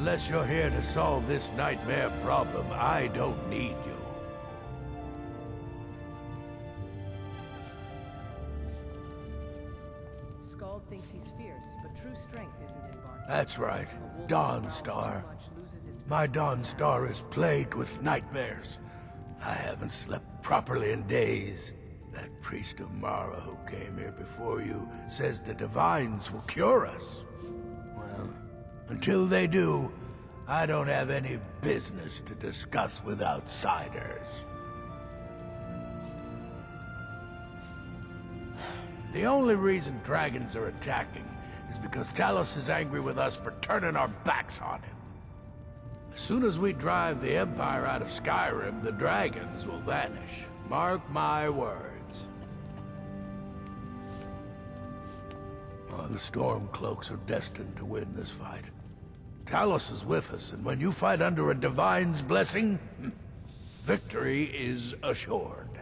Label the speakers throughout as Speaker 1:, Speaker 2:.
Speaker 1: Unless you're here to solve this nightmare problem, I don't need you.
Speaker 2: Skald thinks he's fierce, but true strength isn't in barking.
Speaker 1: That's right. Dawnstar. My Dawnstar is plagued with nightmares. I haven't slept properly in days. That priest of Mara who came here before you says the divines will cure us. Well, until they do, I don't have any business to discuss with outsiders. The only reason dragons are attacking is because Talos is angry with us for turning our backs on him. As soon as we drive the Empire out of Skyrim, the dragons will vanish. Mark my words. Oh, the Stormcloaks are destined to win this fight. Talos is with us, and when you fight under a divine's blessing, victory is assured.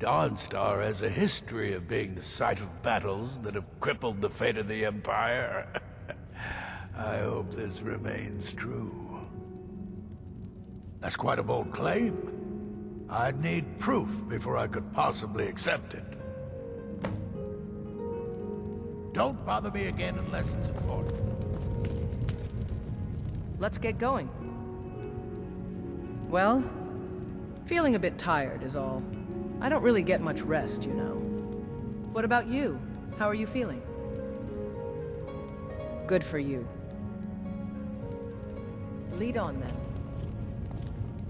Speaker 1: Dawnstar has a history of being the site of battles that have crippled the fate of the Empire. I hope this remains true. That's quite a bold claim. I'd need proof before I could possibly accept it. Don't bother me again unless it's important.
Speaker 2: Let's get going. Well, feeling a bit tired is all. I don't really get much rest, you know. What about you? How are you feeling? Good for you. Lead on, then.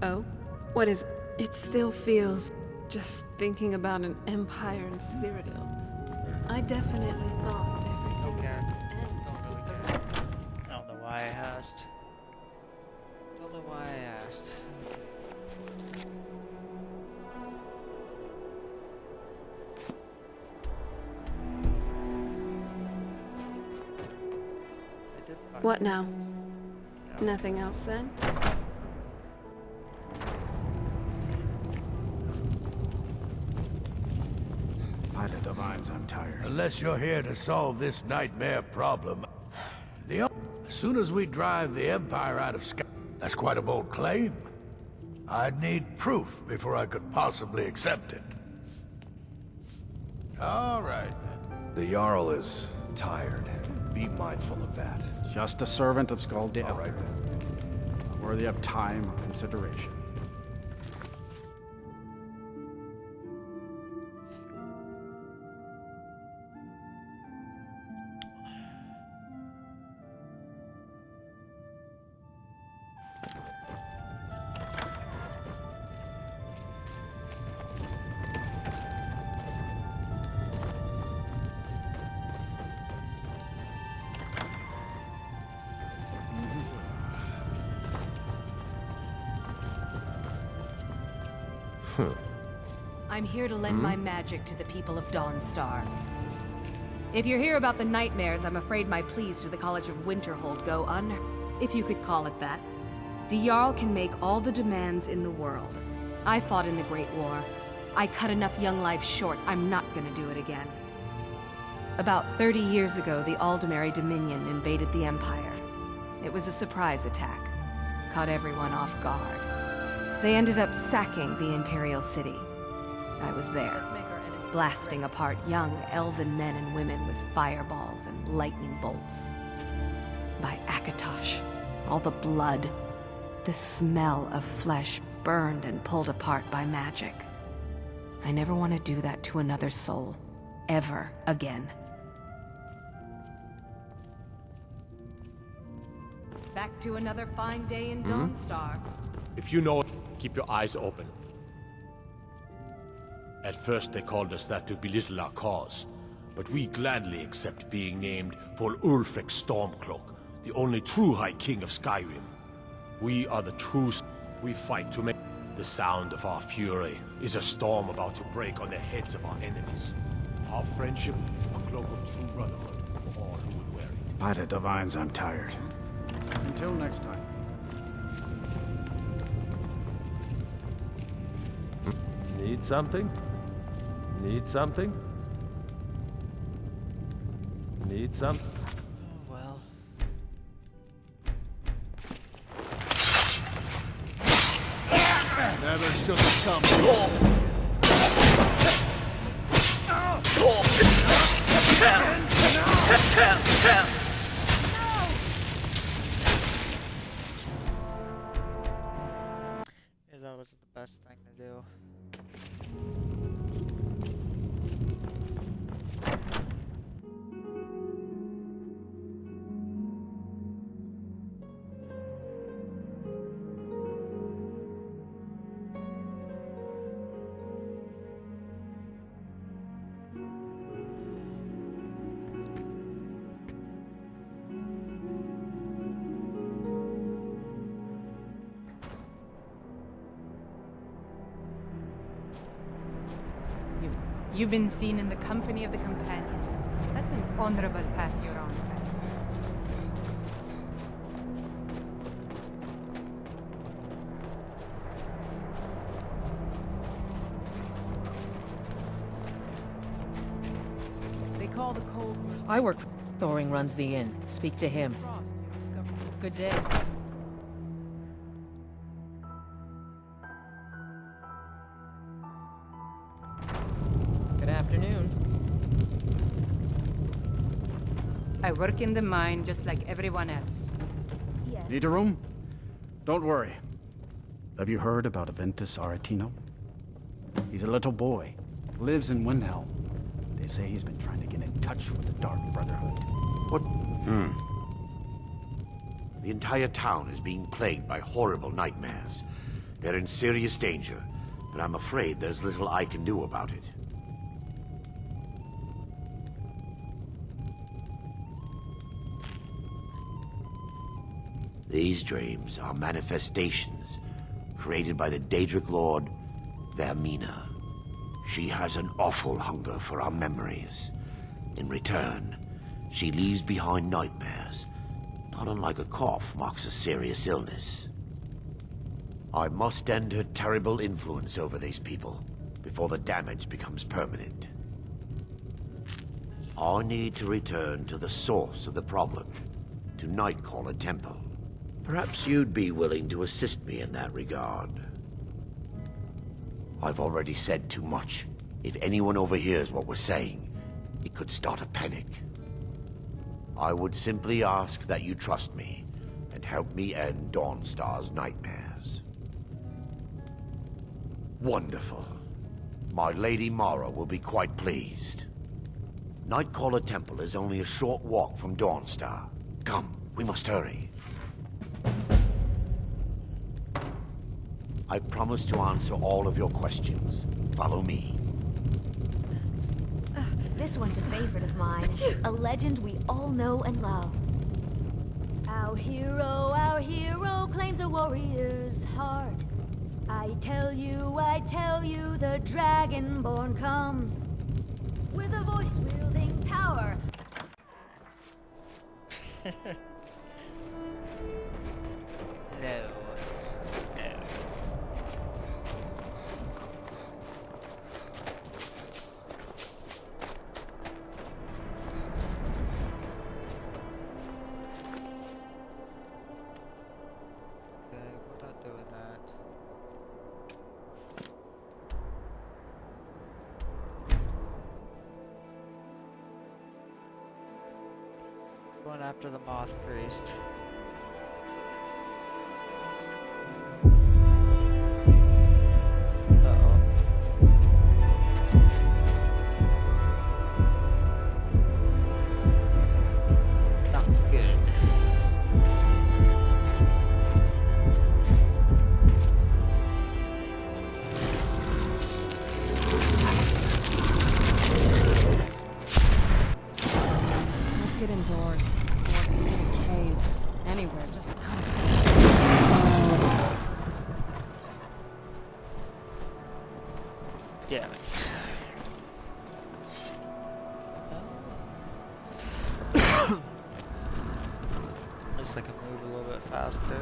Speaker 3: Oh? What is it? It still feels... just thinking about an empire in Cyrodiil. I definitely thought everything
Speaker 4: Okay.
Speaker 3: would end.
Speaker 4: Don't really care. I don't know why I asked. Don't know why I asked. I did find
Speaker 3: What now?
Speaker 4: No.
Speaker 3: Nothing else then?
Speaker 5: By the divines, I'm tired.
Speaker 1: Unless you're here to solve this nightmare problem. As soon as we drive the Empire out of Sky... That's quite a bold claim. I'd need proof before I could possibly accept it. All right.
Speaker 5: The Jarl is tired. Be mindful of that.
Speaker 6: Just a servant of Skald the
Speaker 5: All
Speaker 6: Elder.
Speaker 5: right then.
Speaker 6: Worthy of time or consideration.
Speaker 7: I'm here to lend my magic to the people of Dawnstar. If you're here about the nightmares, I'm afraid my pleas to the College of Winterhold go if you could call it that. The Jarl can make all the demands in the world. I fought in the Great War. I cut enough young life short, I'm not gonna do it again. About 30 years ago, the Aldemary Dominion invaded the Empire. It was a surprise attack. Caught everyone off guard. They ended up sacking the Imperial City. I was there, blasting apart young elven men and women with fireballs and lightning bolts. By Akatosh, all the blood, the smell of flesh burned and pulled apart by magic. I never want to do that to another soul, ever again. Back to another fine day in Dawnstar.
Speaker 8: If you know it, keep your eyes open. At first they called us that to belittle our cause, but we gladly accept being named for Ulfric Stormcloak, the only true High King of Skyrim. We are the true... We fight to make... The sound of our fury is a storm about to break on the heads of our enemies. Our friendship, a cloak of true brotherhood for all who would wear it.
Speaker 6: By the divines, I'm tired. Until next time.
Speaker 9: Need something? Need something? Need some?
Speaker 4: Oh, well.
Speaker 8: Never should have come.
Speaker 4: That was the best thing to do.
Speaker 10: You've been seen in the company of the companions. That's an honorable path you're on, friend.
Speaker 2: They call the cold. I work for Thoring runs the inn. Speak to him. Good day. Good afternoon.
Speaker 10: I work in the mine just like everyone else.
Speaker 6: Need a room? Don't worry. Have you heard about Aventus Aretino? He's a little boy. Lives in Windhelm. They say he's been trying to get in touch with the Dark Brotherhood.
Speaker 11: What? The entire town is being plagued by horrible nightmares. They're in serious danger, but I'm afraid there's little I can do about it. These dreams are manifestations created by the Daedric Lord, Vermina. She has an awful hunger for our memories. In return, she leaves behind nightmares, not unlike a cough marks a serious illness. I must end her terrible influence over these people before the damage becomes permanent. I need to return to the source of the problem, to Nightcaller Temple. Perhaps you'd be willing to assist me in that regard. I've already said too much. If anyone overhears what we're saying, it could start a panic. I would simply ask that you trust me and help me end Dawnstar's nightmares. Wonderful. My Lady Mara will be quite pleased. Nightcaller Temple is only a short walk from Dawnstar. Come, we must hurry. I promise to answer all of your questions. Follow me.
Speaker 12: This one's a favorite of mine. A legend we all know and love. Our hero claims a warrior's heart. I tell you, the Dragonborn comes. With a voice wielding power.
Speaker 4: No. Going after the Moth Priest. Uh-oh. Not good.
Speaker 3: Let's get indoors. Or in a cave. Anywhere, just out of this.
Speaker 4: Damn it. At least I can move a little bit faster.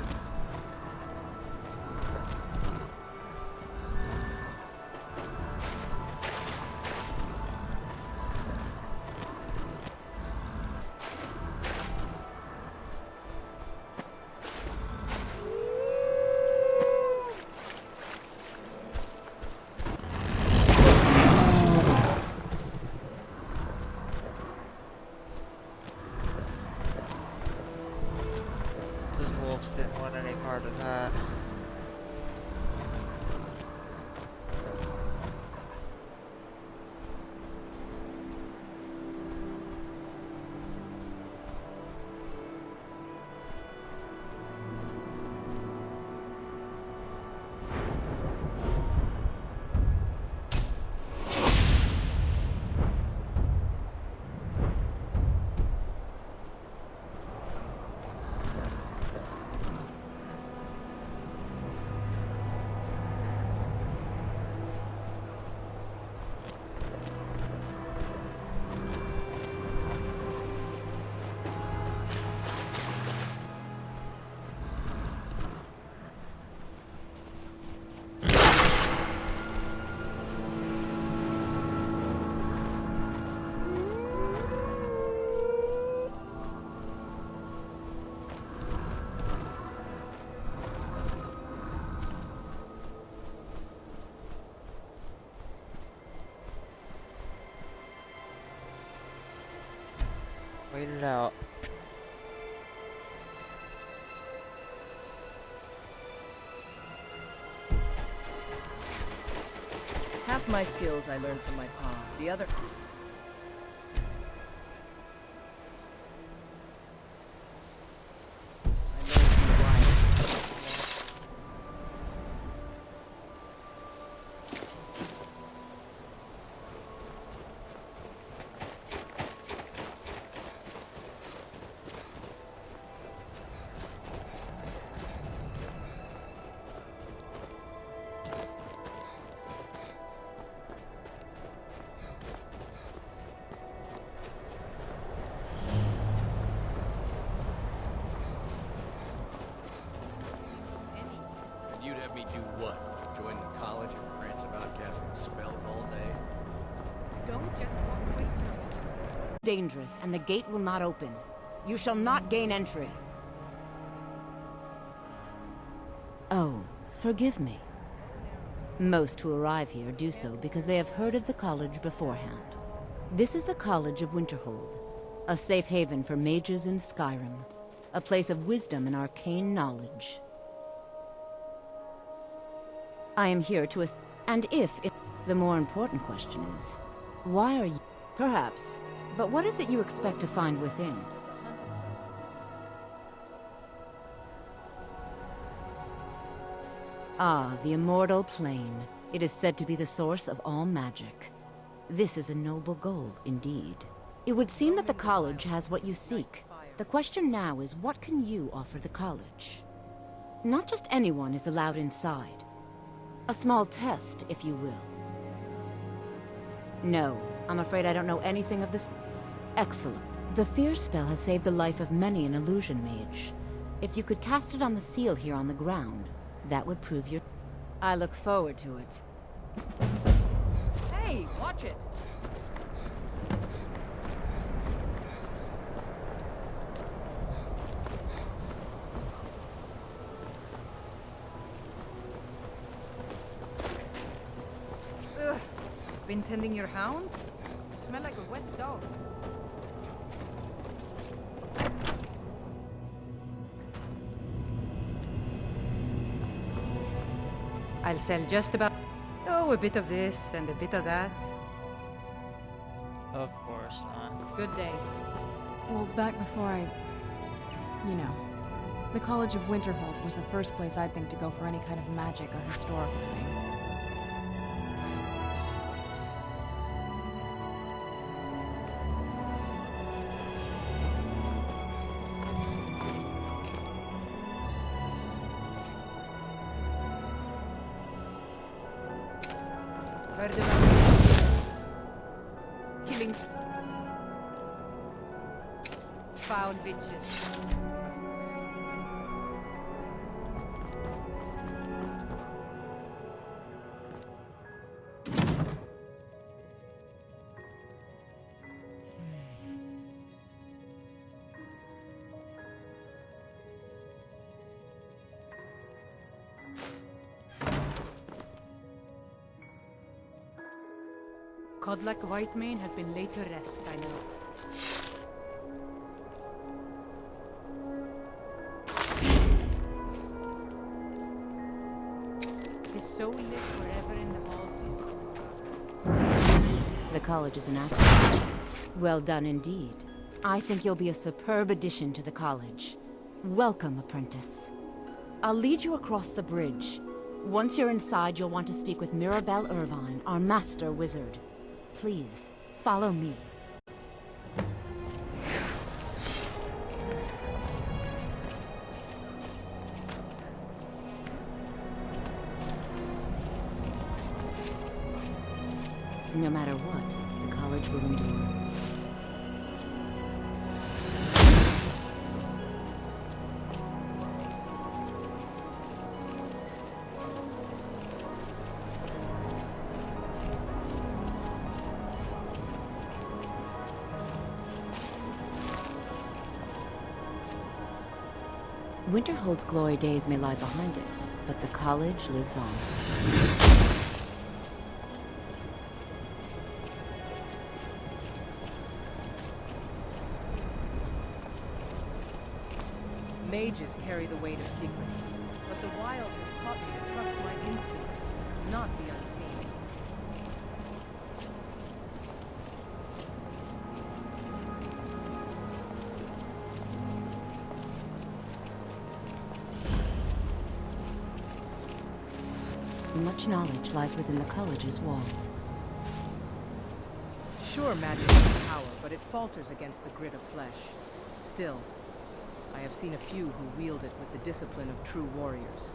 Speaker 4: Wait it out.
Speaker 2: Half my skills I learned from my pa. The other... I learned from the wild.
Speaker 13: And you'd have me do what? Join the college and prance about casting spells all day?
Speaker 10: Don't just walk away from it.
Speaker 7: Dangerous, and the gate will not open. You shall not gain entry. Oh, forgive me. Most who arrive here do so because they have heard of the college beforehand. This is the College of Winterhold, a safe haven for mages in Skyrim, a place of wisdom and arcane knowledge. I am here to and if the more important question is, why are you... Perhaps, but what is it you expect to find within? Ah, the immortal plane. It is said to be the source of all magic. This is a noble goal, indeed. It would seem that the college has what you seek. The question now is, what can you offer the college? Not just anyone is allowed inside. A small test, if you will. No, I'm afraid I don't know anything of this. Excellent. The fear spell has saved the life of many an illusion mage. If you could cast it on the seal here on the ground, that would prove your... I look forward to it.
Speaker 2: Hey, watch it!
Speaker 10: Ugh. Been tending your hounds? You smell like a wet dog. I'll sell just about... Oh, a bit of this and a bit of that.
Speaker 4: Of course not.
Speaker 10: Good day.
Speaker 3: Well, back before I... You know. The College of Winterhold was the first place I'd think to go for any kind of magic or historical thing.
Speaker 10: Heard about killing foul bitches. Codlak Whitemane has been laid to rest, I know. His soul lives forever in the halls you saw.
Speaker 7: The college is an asset. Well done indeed. I think you'll be a superb addition to the college. Welcome, apprentice. I'll lead you across the bridge. Once you're inside, you'll want to speak with Mirabelle Irvine, our master wizard. Please, follow me. No matter what, the college will endure. Winterhold's glory days may lie behind it, but the college lives on.
Speaker 2: Mages carry the weight of secrets, but the wild has taught me to trust my instincts, not the unseen.
Speaker 7: Much knowledge lies within the college's walls.
Speaker 2: Sure, magic has power, but it falters against the grit of flesh. Still, I have seen a few who wield it with the discipline of true warriors.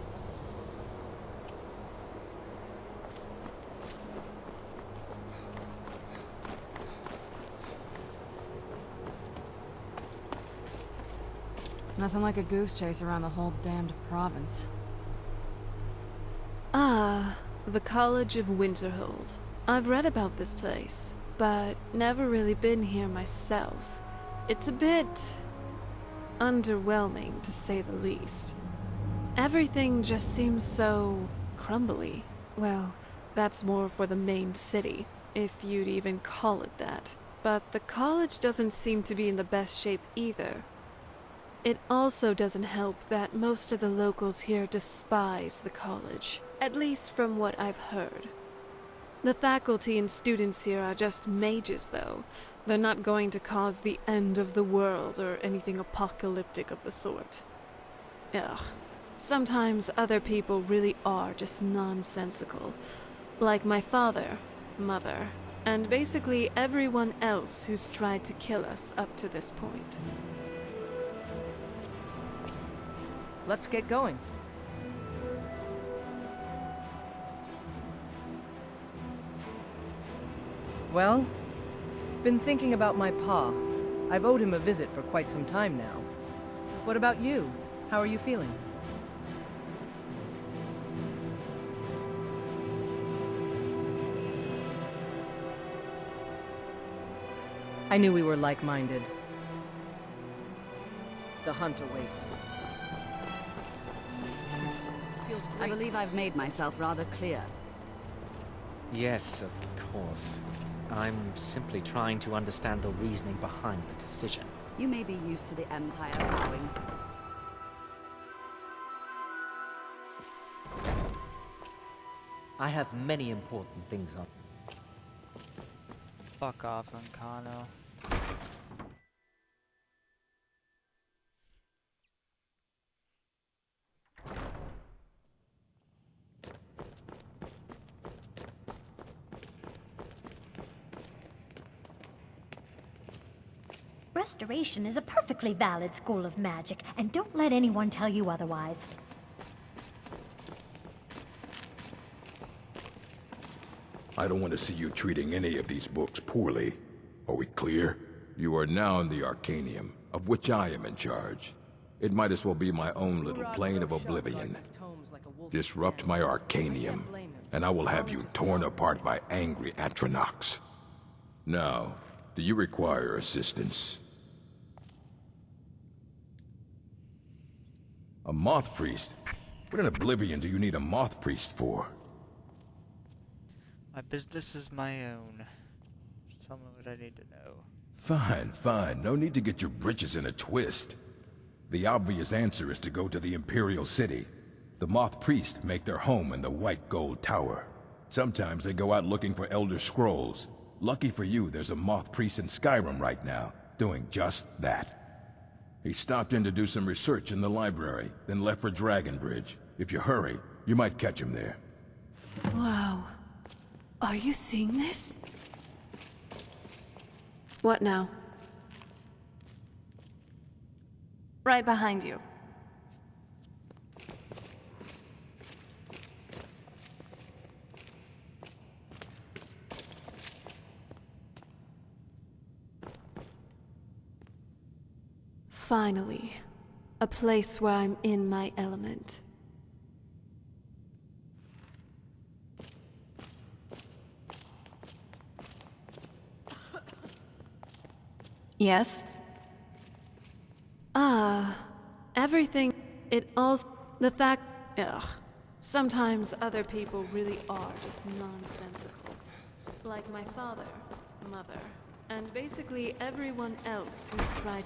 Speaker 3: Nothing like a goose chase around the whole damned province. Ah, the College of Winterhold. I've read about this place, but never really been here myself. It's a bit underwhelming, to say the least. Everything just seems so crumbly. Well, that's more for the main city, if you'd even call it that. But the college doesn't seem to be in the best shape either. It also doesn't help that most of the locals here despise the college, at least from what I've heard. The faculty and students here are just mages, though. They're not going to cause the end of the world or anything apocalyptic of the sort. Ugh. Sometimes other people really are just nonsensical. Like my father, mother, and basically everyone else who's tried to kill us up to this point.
Speaker 2: Let's get going. Well, been thinking about my pa. I've owed him a visit for quite some time now. What about you? How are you feeling? I knew we were like-minded. The hunt awaits.
Speaker 7: I believe I've made myself rather clear.
Speaker 14: Yes, of course. I'm simply trying to understand the reasoning behind the decision.
Speaker 7: You may be used to the Empire bowing.
Speaker 14: I have many important things on.
Speaker 4: Fuck off, Uncano.
Speaker 12: Restoration is a perfectly valid school of magic, and don't let anyone tell you otherwise.
Speaker 1: I don't want to see you treating any of these books poorly. Are we clear? You are now in the Arcanium, of which I am in charge. It might as well be my own little plane of oblivion. Disrupt my Arcanium, and I will have you torn apart by angry Atronachs. Now, do you require assistance? A moth priest? What in oblivion do you need a moth priest for?
Speaker 4: My business is my own. Just tell me what I need to know.
Speaker 1: Fine, fine. No need to get your britches in a twist. The obvious answer is to go to the Imperial City. The moth priests make their home in the White Gold Tower. Sometimes they go out looking for Elder Scrolls. Lucky for you, there's a moth priest in Skyrim right now, doing just that. He stopped in to do some research in the library, then left for Dragonbridge. If you hurry, you might catch him there.
Speaker 3: Wow. Are you seeing this? What now? Right behind you. Finally, a place where I'm in my element. Yes? Everything, it all, the fact, sometimes other people really are just nonsensical. Like my father, mother, and basically everyone else who's tried.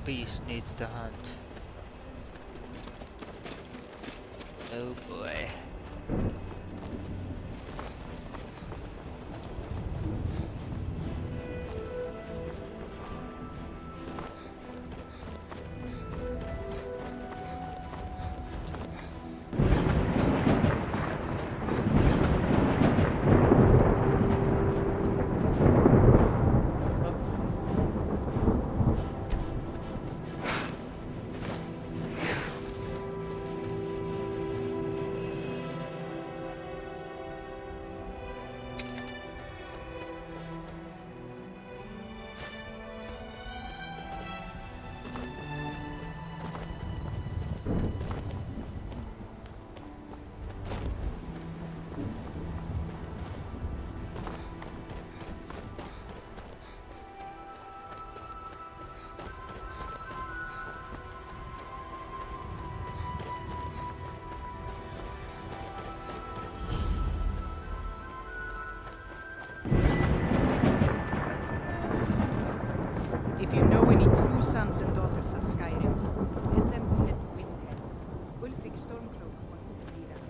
Speaker 4: beast needs to hunt. Oh boy.
Speaker 2: If you know any true sons and daughters of Skyrim, tell them to head to Windhelm. Ulfric Stormcloak wants to see them.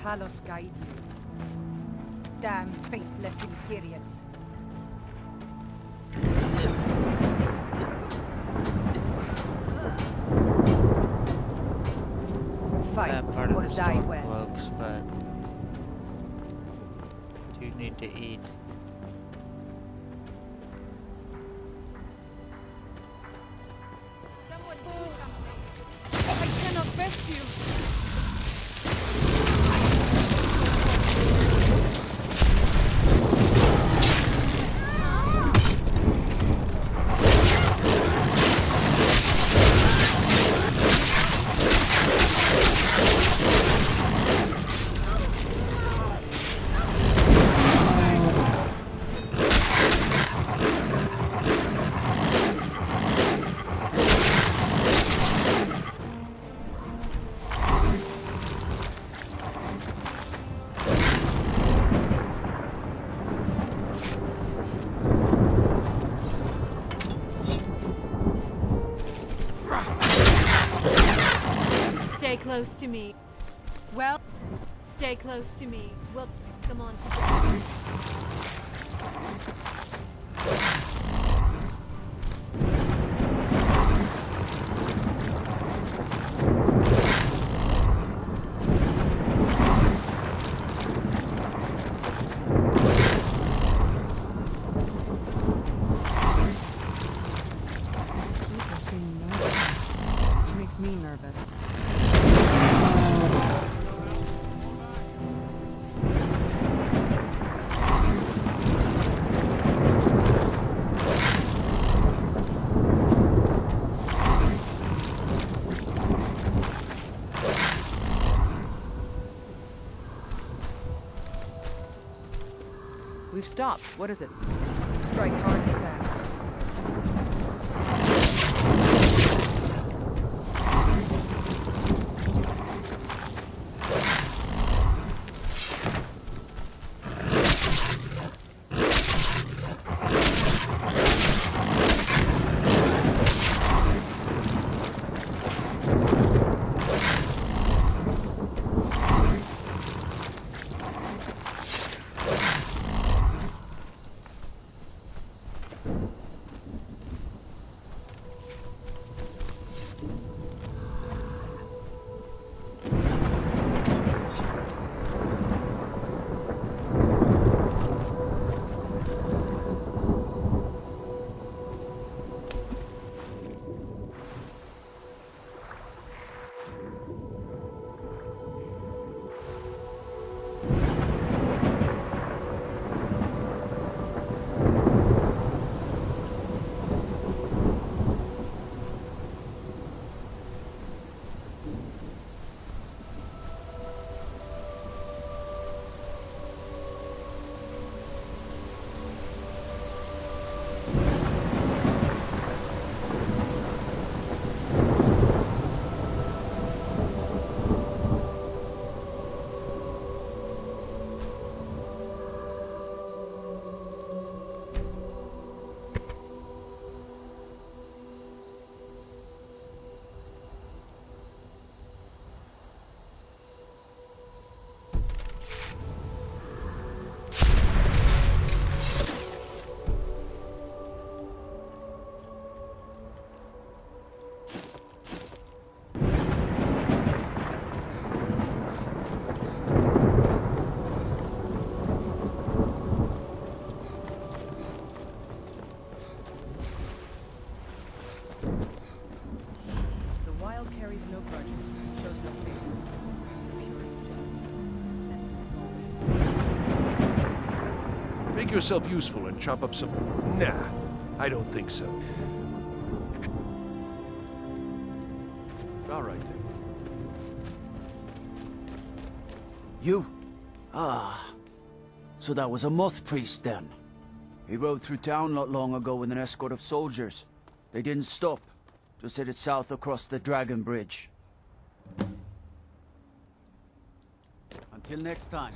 Speaker 2: Talos guide you. Damn faithless Imperials. Fight
Speaker 4: That part of
Speaker 2: or
Speaker 4: the
Speaker 2: die
Speaker 4: storm
Speaker 2: well.
Speaker 4: cloaks, but do need to eat.
Speaker 10: Someone do something. I cannot rest you.
Speaker 3: Stay close to me.
Speaker 10: Well,
Speaker 3: Stay close to me. We'll come on together.
Speaker 2: These people seem nervous, which makes me nervous. We've stopped. What is it? Strike hard and fast. carries no grudges, shows no favorites. It's the purest joy.
Speaker 9: Make yourself useful and chop up some... Nah, I don't think so. All right, then.
Speaker 15: You? Ah. So that was a moth priest, then? He rode through town not long ago with an escort of soldiers. They didn't stop. Just headed south across the Dragon Bridge. Until next time.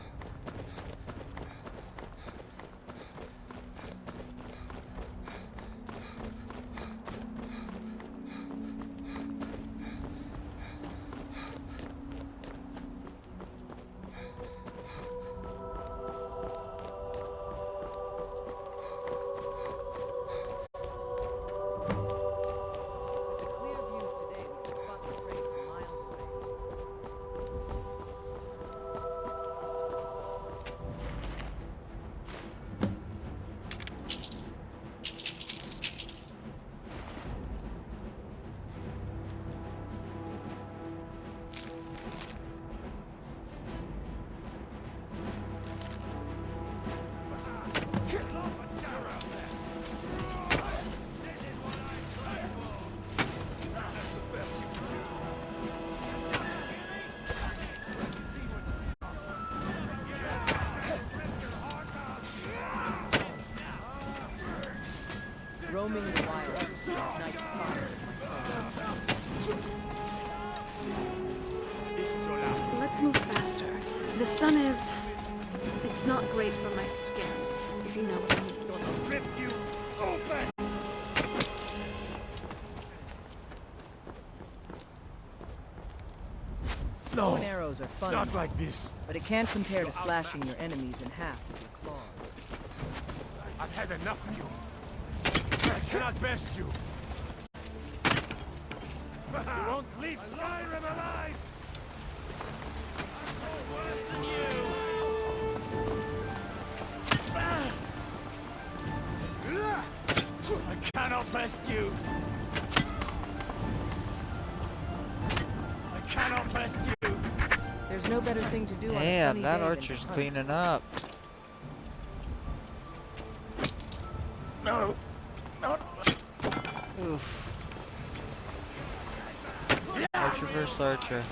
Speaker 2: Roaming the wilds ignites fire in my soul.
Speaker 3: Let's move faster. The sun is... It's not great for my skin, if you know what I mean.
Speaker 1: Rip you open! No,
Speaker 2: Bow and arrows are fun,
Speaker 1: not like this.
Speaker 2: but it can't compare to slashing your enemies in half with your claws.
Speaker 1: I've had enough of you. I cannot best you. You won't leave Skyrim alive! I cannot best you. I cannot best you.
Speaker 2: There's no better thing to do on a sunny
Speaker 4: Damn,
Speaker 2: day
Speaker 4: that
Speaker 2: than
Speaker 4: archer's
Speaker 2: to hunt.
Speaker 4: cleaning up.
Speaker 1: No, not.
Speaker 4: Oof. Archer versus archer.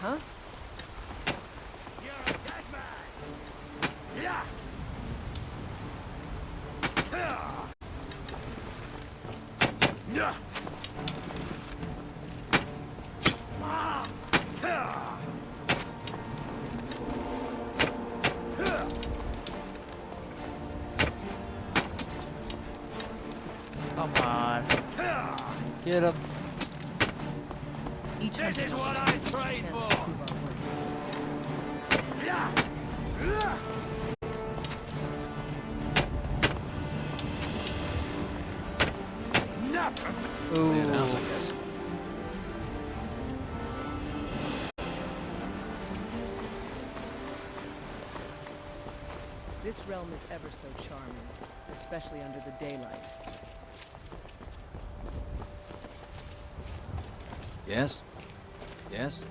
Speaker 2: Huh?
Speaker 4: Come on. Get him.
Speaker 2: Each
Speaker 1: This is what I trade for. Nothing.
Speaker 4: Ooh.
Speaker 6: Man, I guess.
Speaker 2: This realm is ever so charming, especially under the daylight.
Speaker 13: Yes? Yes?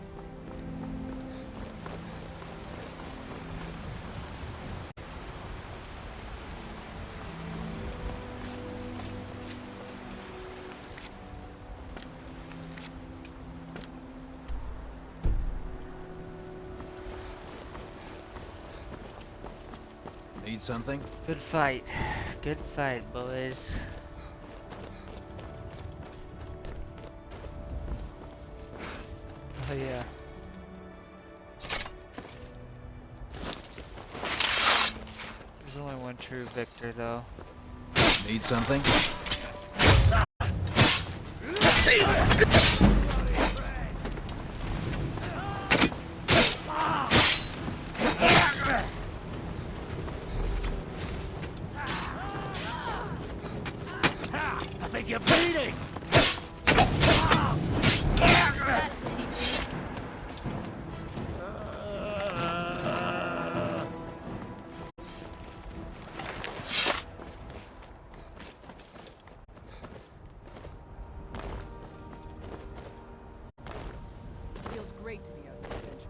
Speaker 13: Need something?
Speaker 4: Good fight. Good fight, boys. Oh yeah. There's only one true victor though.
Speaker 13: Need something?
Speaker 1: I think you're bleeding!
Speaker 2: Feels great to be out here adventuring.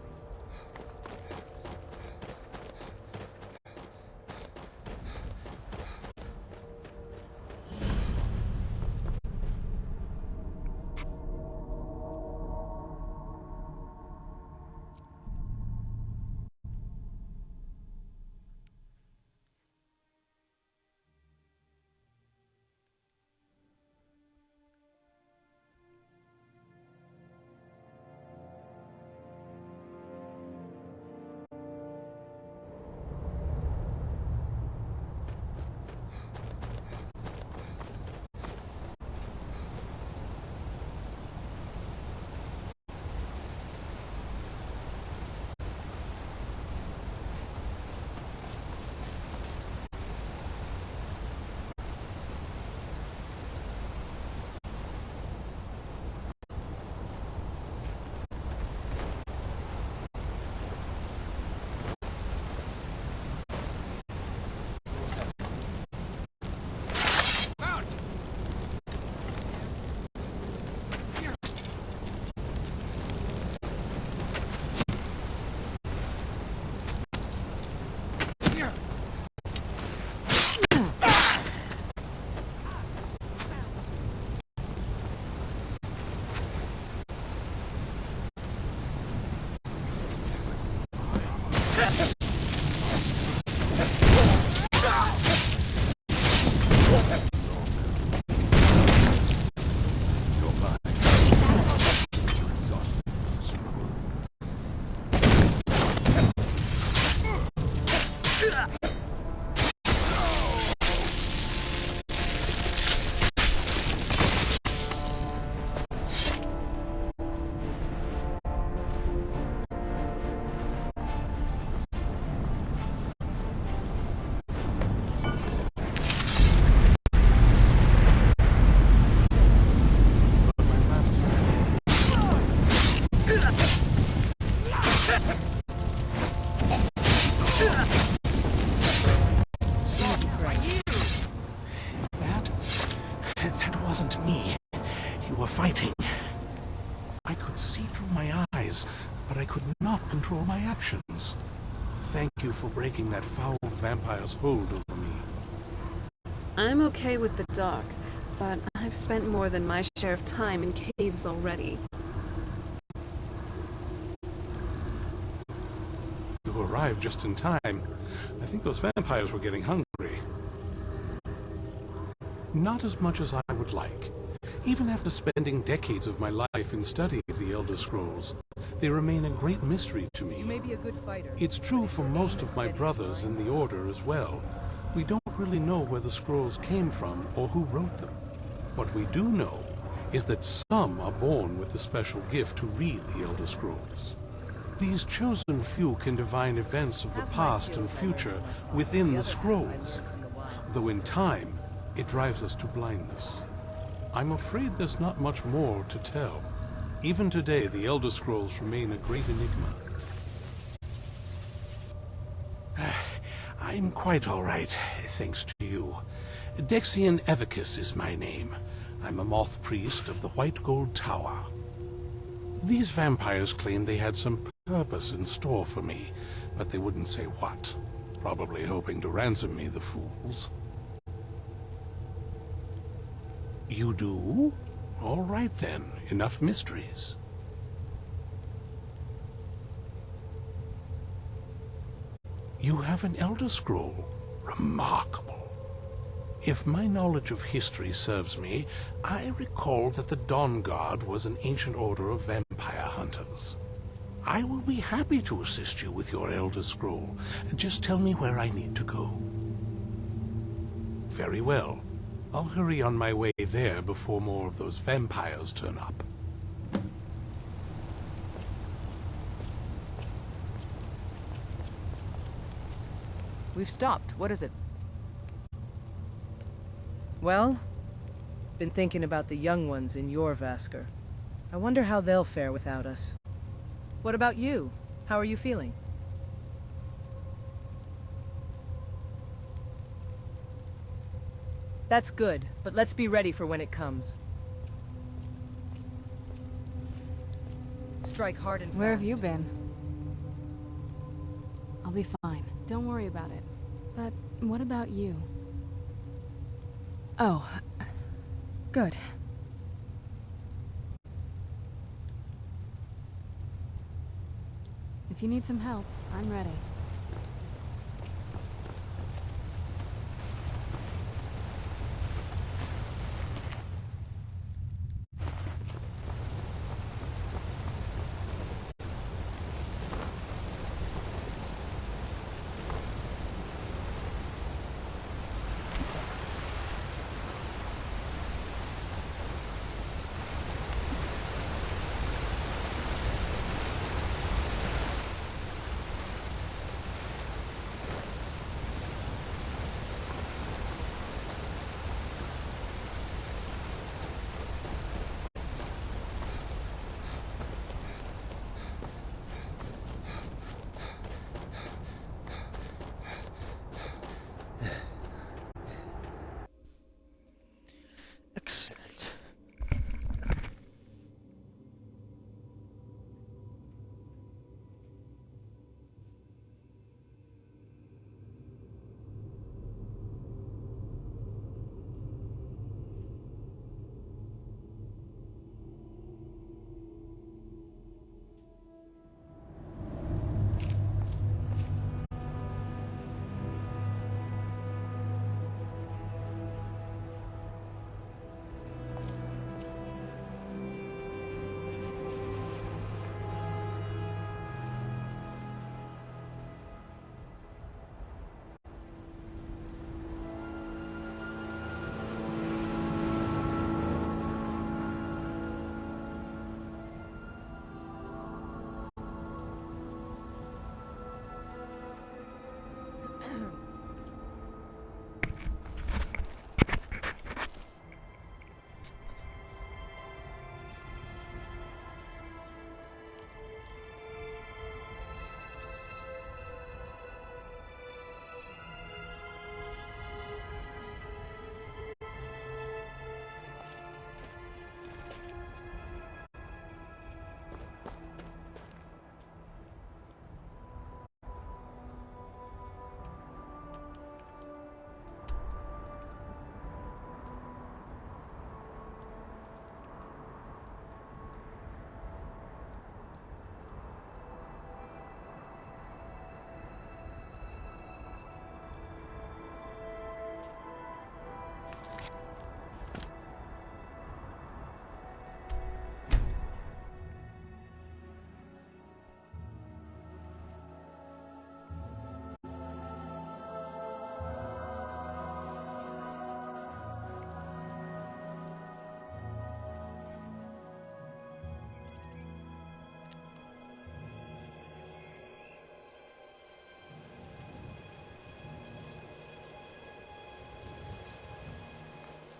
Speaker 8: That wasn't me. You were fighting. I could see through my eyes, but I could not control my actions. Thank you for breaking that foul vampire's hold over me.
Speaker 3: I'm okay with the dark, but I've spent more than my share of time in caves already.
Speaker 8: You arrived just in time. I think those vampires were getting hungry. Not as much as I would like. Even after spending decades of my life in study of the Elder Scrolls, they remain a great mystery to me.
Speaker 2: You may be a good fighter.
Speaker 8: It's true for most of my brothers in the Order as well. We don't really know where the scrolls came from or who wrote them. What we do know is that some are born with the special gift to read the Elder Scrolls. These chosen few can divine events of the past and future within the scrolls, though in time it drives us to blindness. I'm afraid there's not much more to tell. Even today, the Elder Scrolls remain a great enigma. I'm quite all right, thanks to you. Dexian Evicus is my name. I'm a moth priest of the White Gold Tower. These vampires claimed they had some purpose in store for me, but they wouldn't say what. Probably hoping to ransom me, the fools. You do? All right then, enough mysteries. You have an Elder Scroll. Remarkable. If my knowledge of history serves me, I recall that the Dawn Guard was an ancient order of vampire hunters. I will be happy to assist you with your Elder Scroll. Just tell me where I need to go. Very well.
Speaker 16: I'll hurry on my way there before more of those vampires turn up.
Speaker 2: We've stopped. What is it? Well, been thinking about the young ones in your Vasker. I wonder how they'll fare without us. What about you? How are you feeling? That's good, but let's be ready for when it comes. Strike hard and fast.
Speaker 3: Where have you been? I'll be fine. Don't worry about it. But what about you? Oh, good. If you need some help, I'm ready.
Speaker 4: Excellent.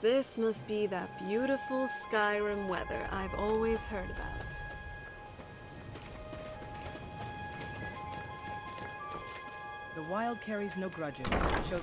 Speaker 3: This must be that beautiful Skyrim weather I've always heard about.
Speaker 2: The wild carries no grudges. Show...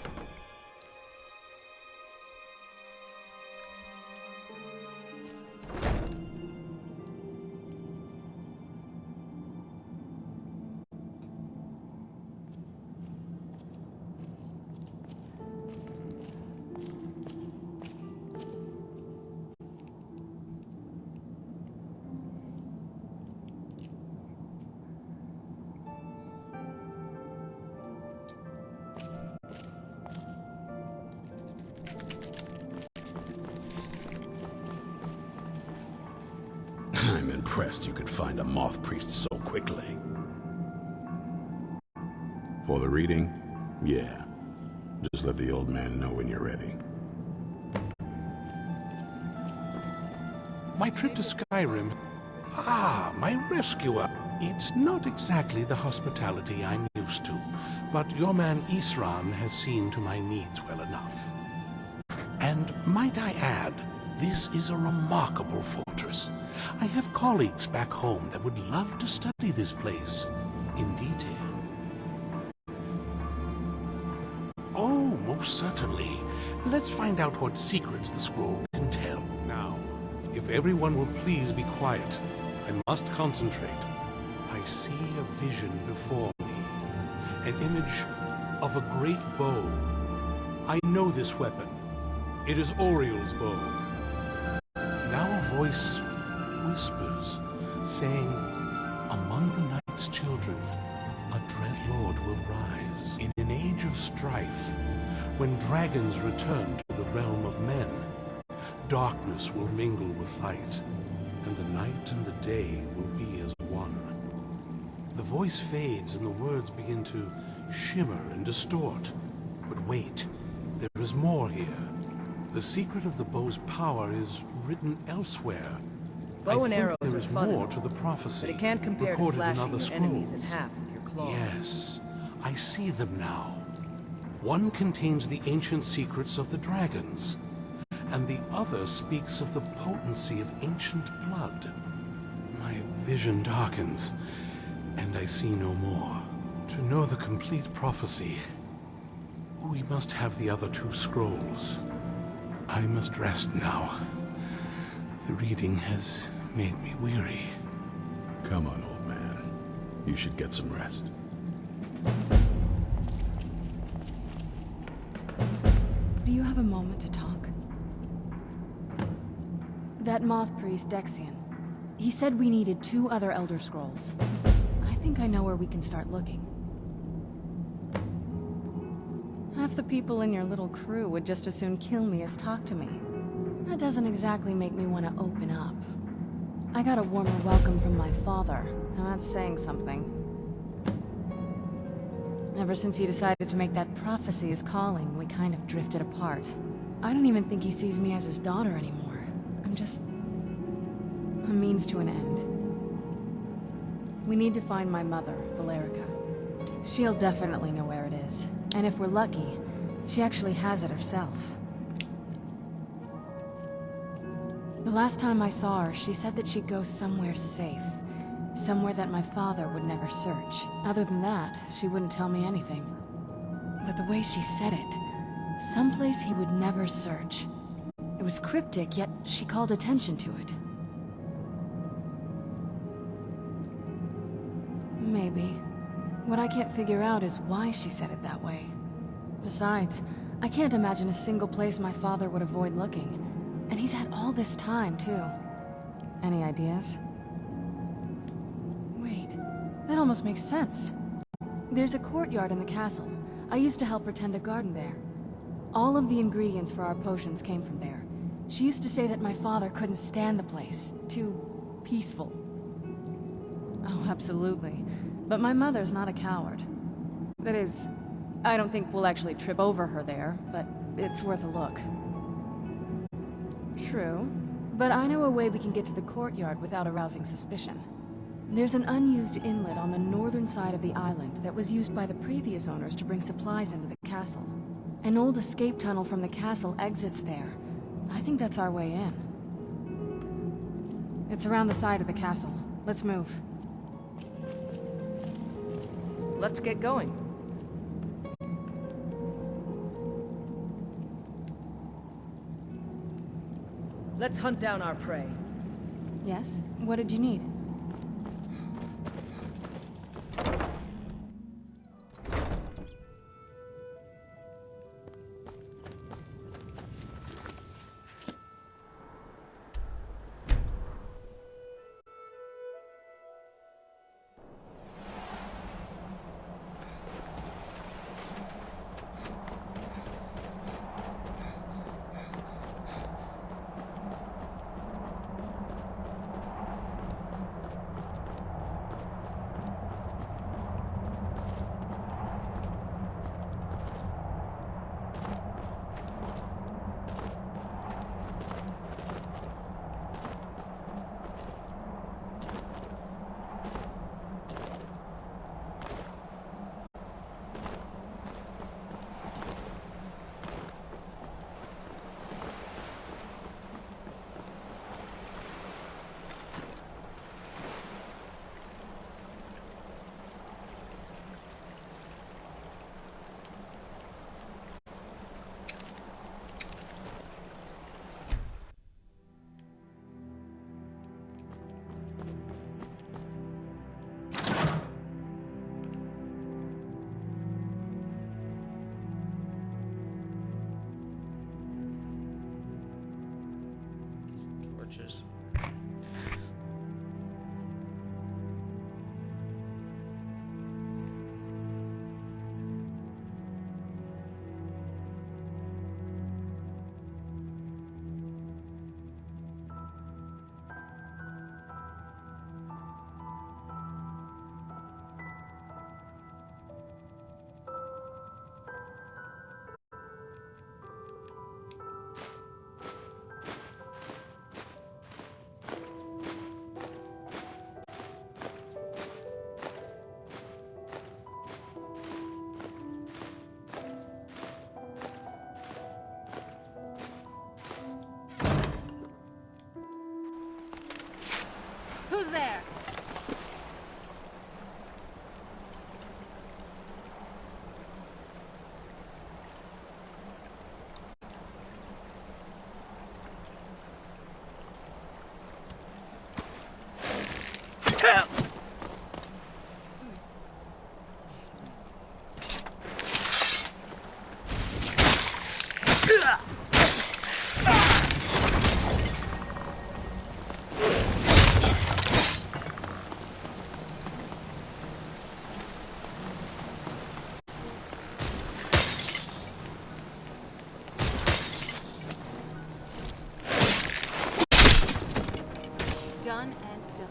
Speaker 17: I'm impressed you could find a moth priest so quickly. For the reading? Yeah. Just let the old man know when you're ready.
Speaker 16: My trip to Skyrim... Ah, my rescuer. It's not exactly the hospitality I'm used to, but your man Isran has seen to my needs well enough. And might I add, this is a remarkable fortress. I have colleagues back home that would love to study this place in detail. Oh, most certainly. Let's find out what secrets the scroll can tell. Now, if everyone will please be quiet, I must concentrate. I see a vision before me, an image of a great bow. I know this weapon. It is Oriel's bow. Now a voice whispers, saying, among the night's children, a dread lord will rise. In an age of strife, when dragons return to the realm of men, darkness will mingle with light, and the night and the day will be as one. The voice fades and the words begin to shimmer and distort. But wait, there is more here. The secret of the bow's power is written elsewhere.
Speaker 2: Bow and arrows
Speaker 16: there
Speaker 2: are
Speaker 16: is
Speaker 2: fun,
Speaker 16: more to the prophecy,
Speaker 2: but it can't compare to
Speaker 16: recorded in
Speaker 2: slashing
Speaker 16: other
Speaker 2: your
Speaker 16: scrolls.
Speaker 2: enemies in half with your claws.
Speaker 16: Yes, I see them now. One contains the ancient secrets of the dragons, and the other speaks of the potency of ancient blood. My vision darkens, and I see no more. To know the complete prophecy, we must have the other two scrolls. I must rest now. The reading has made me weary.
Speaker 17: Come on, old man. You should get some rest.
Speaker 18: Do you have a moment to talk? That moth priest, Dexian. He said we needed 2 other Elder Scrolls. I think I know where we can start looking. Half the people in your little crew would just as soon kill me as talk to me. That doesn't exactly make me want to open up. I got a warmer welcome from my father, and that's saying something. Ever since he decided to make that prophecy his calling, we kind of drifted apart. I don't even think he sees me as his daughter anymore. I'm just a means to an end. We need to find my mother, Valerica. She'll definitely know where it is. And if we're lucky, she actually has it herself. The last time I saw her, she said that she'd go somewhere safe. Somewhere that my father would never search. Other than that, she wouldn't tell me anything. But the way she said it, someplace he would never search. It was cryptic, yet she called attention to it. Maybe. What I can't figure out is why she said it that way. Besides, I can't imagine a single place my father would avoid looking. And he's had all this time, too. Any ideas? Wait, that almost makes sense. There's a courtyard in the castle. I used to help her tend a garden there. All of the ingredients for our potions came from there. She used to say that my father couldn't stand the place. Too peaceful. Oh, absolutely. But my mother's not a coward. That is, I don't think we'll actually trip over her there, but it's worth a look. True, but I know a way we can get to the courtyard without arousing suspicion. There's an unused inlet on the northern side of the island that was used by the previous owners to bring supplies into the castle. An old escape tunnel from the castle exits there. I think that's our way in. It's around the side of the castle. Let's move.
Speaker 2: Let's get going. Let's hunt down our prey.
Speaker 18: Yes? What did you need?
Speaker 12: there? Done and done.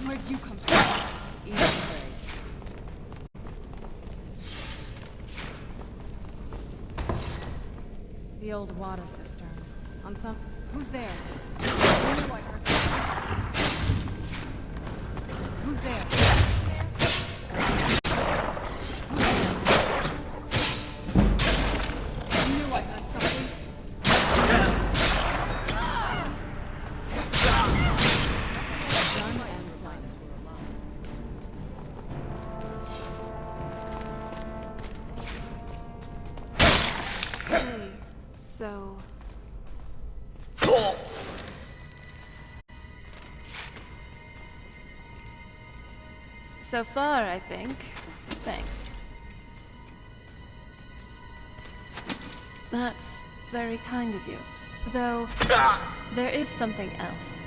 Speaker 18: Where'd you come from?
Speaker 2: Easy prey.
Speaker 18: The old water cistern. On some... Who's there? I knew I heard something. Who's there? I knew I heard something. Done and done.
Speaker 3: Hey, so... So far, I think. Thanks. That's very kind of you. Though, there is something else.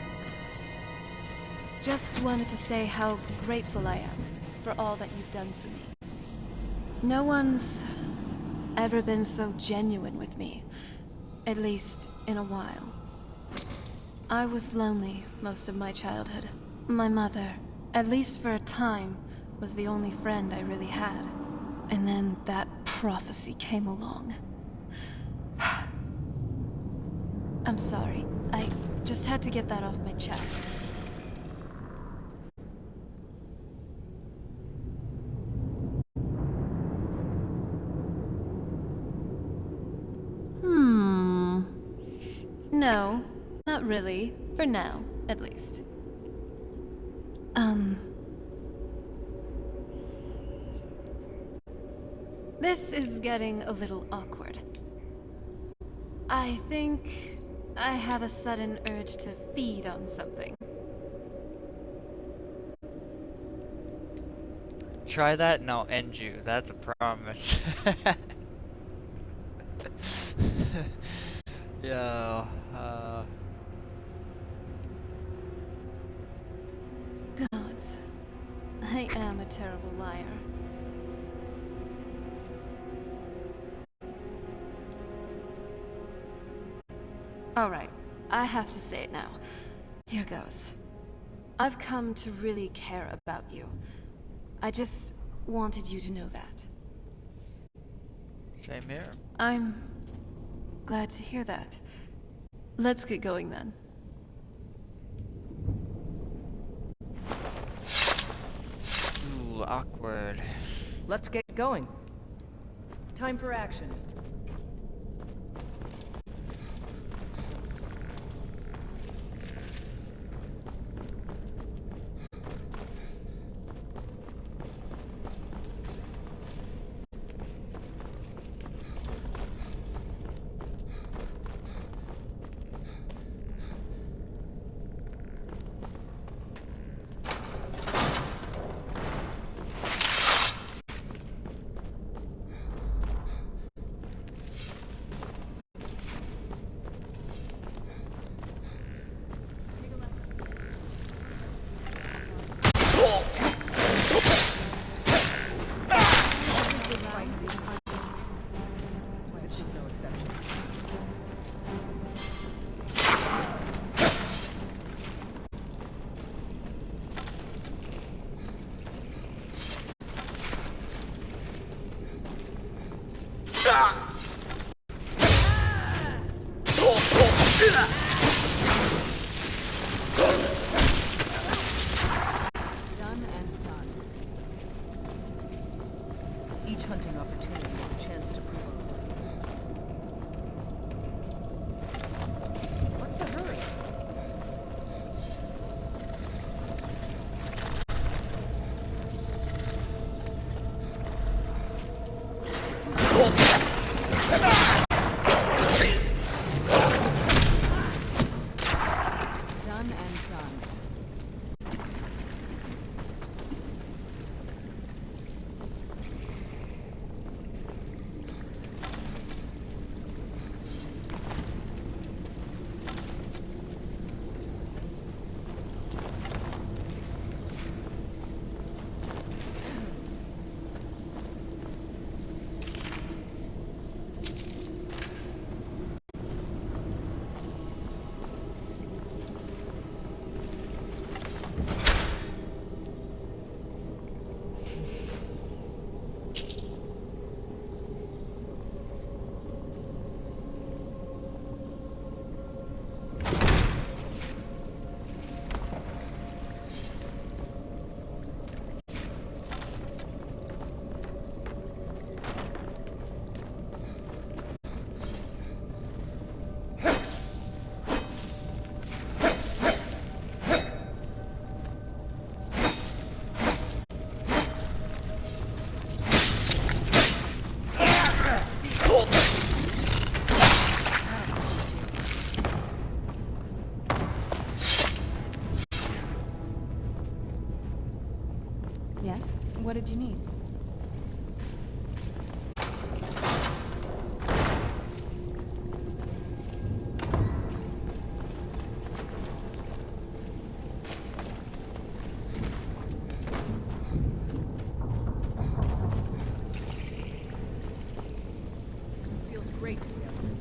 Speaker 3: Just wanted to say how grateful I am for all that you've done for me. No one's ever been so genuine with me. At least, in a while. I was lonely most of my childhood. My mother, at least for a time, was the only friend I really had. And then that prophecy came along. I'm sorry. I just had to get that off my chest. No, not really. For now, at least. This is getting a little awkward. I think I have a sudden urge to feed on something.
Speaker 4: Try that and I'll end you. That's a promise. Yo,
Speaker 3: Gods, I am a terrible liar. Alright, I have to say it now. Here goes. I've come to really care about you. I just wanted you to know that.
Speaker 4: same here.
Speaker 3: I'm glad to hear that. Let's get going then.
Speaker 4: Ooh, awkward.
Speaker 2: Let's get going. Time for action. Each hunting opportunity is a chance to prove our worth. What's the hurry?
Speaker 18: Done and done. Yes? What did you need?
Speaker 2: Feels great to be out here.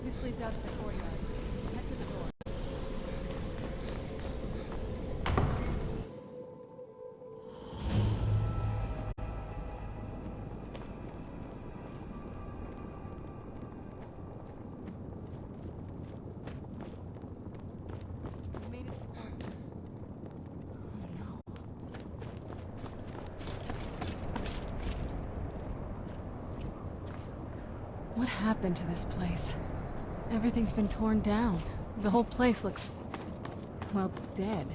Speaker 18: This leads out to the courtyard, so head for the door. We made it to the courtyard. Oh no. What happened to this place? Everything's been torn down. The whole place looks, well, dead.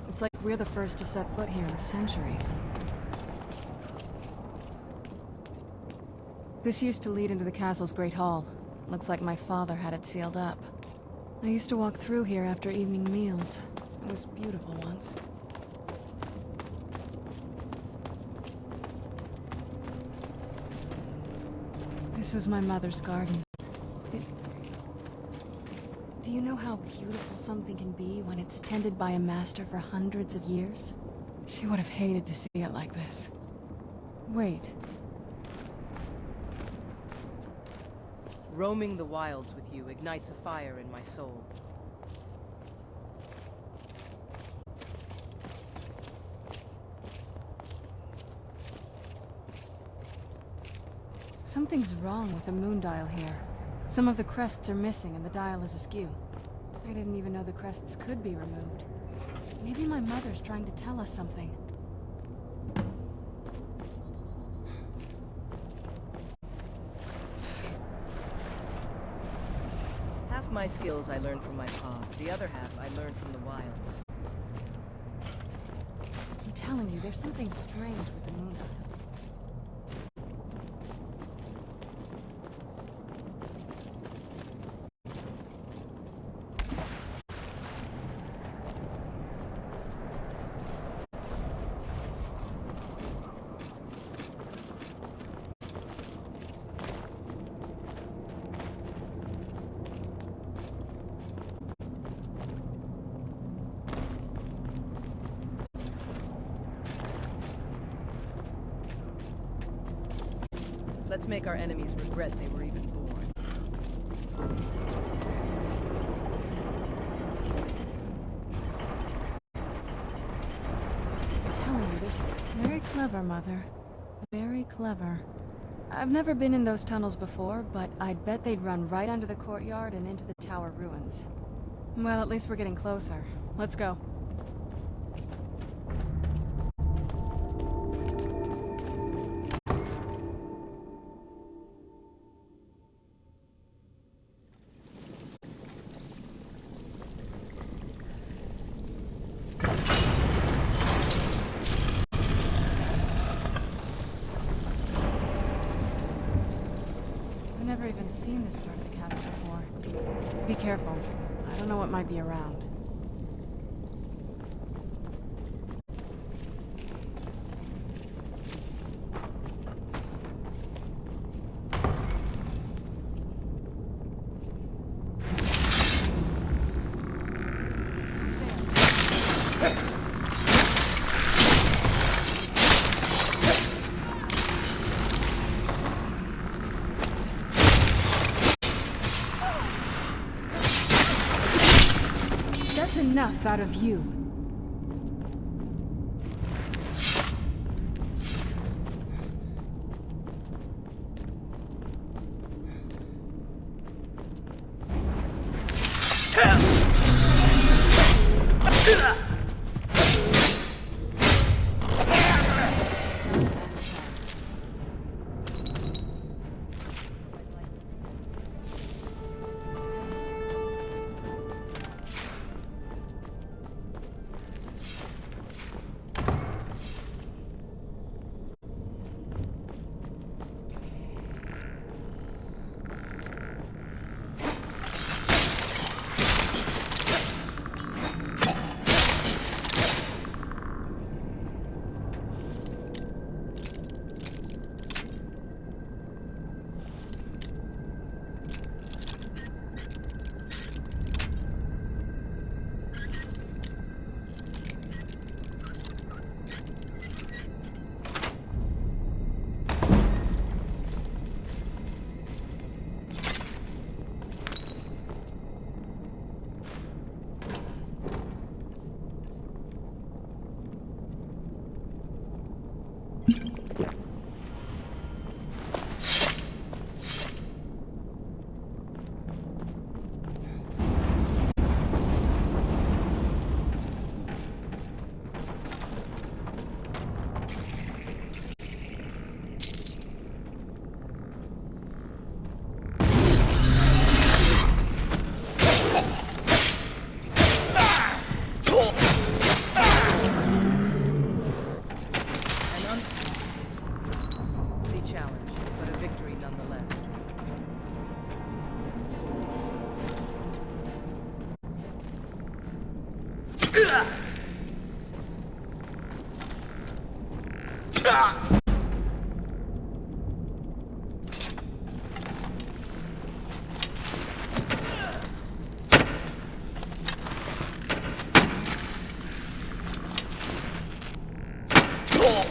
Speaker 18: It's like we're the first to set foot here in centuries. This used to lead into the castle's great hall. Looks like my father had it sealed up. I used to walk through here after evening meals. It was beautiful once. This was my mother's garden. Do you know how beautiful something can be when it's tended by a master for hundreds of years? She would have hated to see it like this. Wait.
Speaker 2: Roaming the wilds with you ignites a fire in my soul.
Speaker 18: Something's wrong with the moon dial here. Some of the crests are missing and the dial is askew. I didn't even know the crests could be removed. Maybe my mother's trying to tell us something.
Speaker 2: Half my skills I learned from my pa, the other half I learned from the wilds.
Speaker 18: I'm telling you, there's something strange with the moon dial.
Speaker 2: Let's make our enemies regret they were even born.
Speaker 18: I'm telling you, there's... Very clever, Mother. Very clever. I've never been in those tunnels before, but I'd bet they'd run right under the courtyard and into the tower ruins. Well, at least we're getting closer. Let's go. never even seen this part of the castle before. Be careful. I don't know what might be around. That's enough out of you.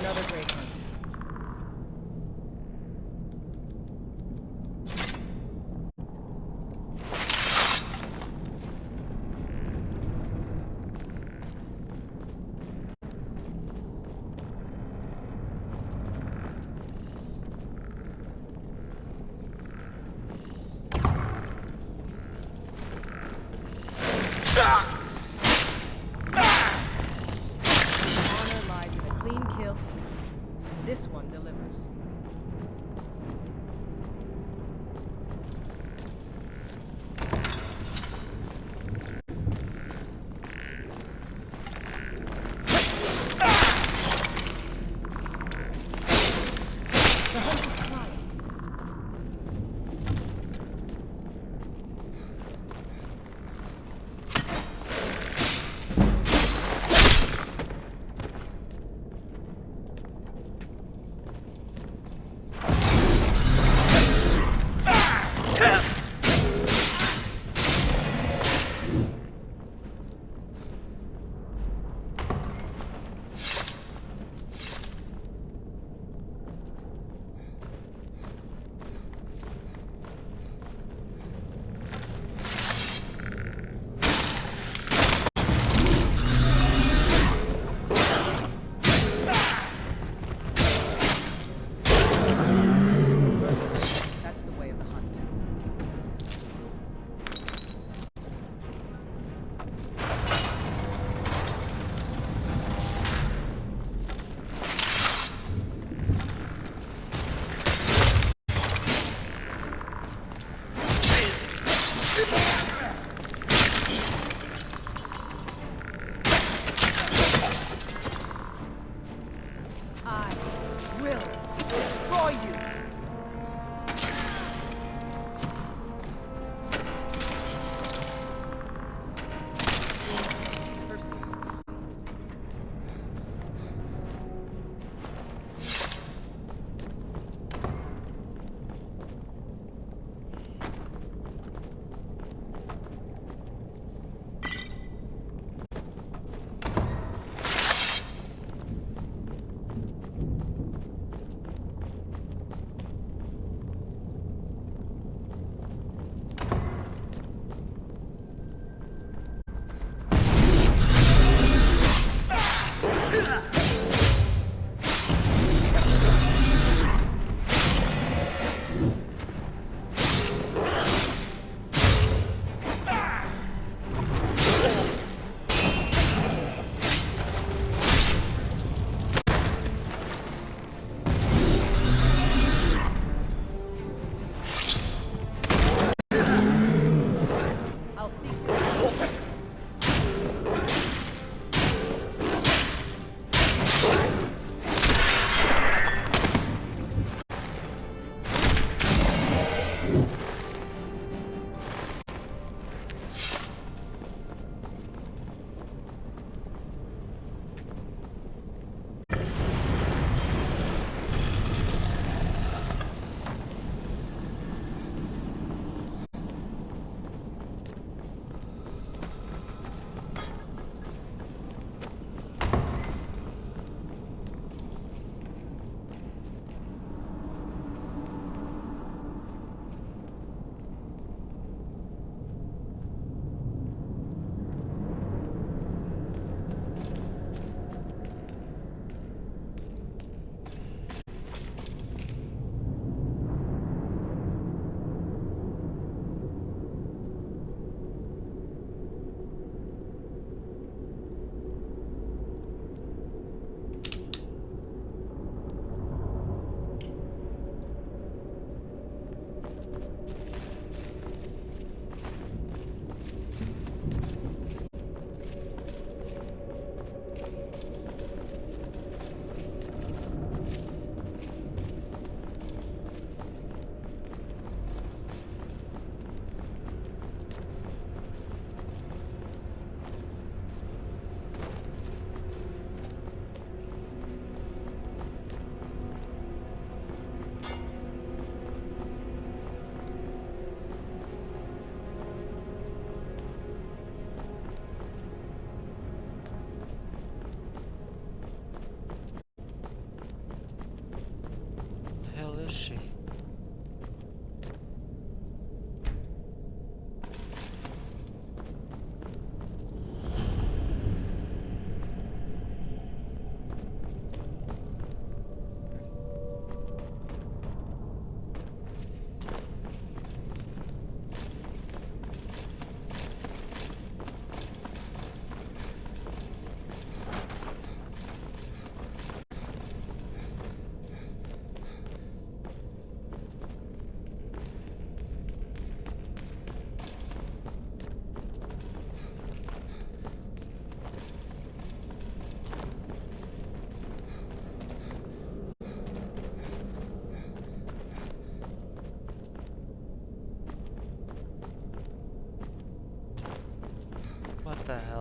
Speaker 2: Another great hunt. This one delivers. The hunt is triumphs.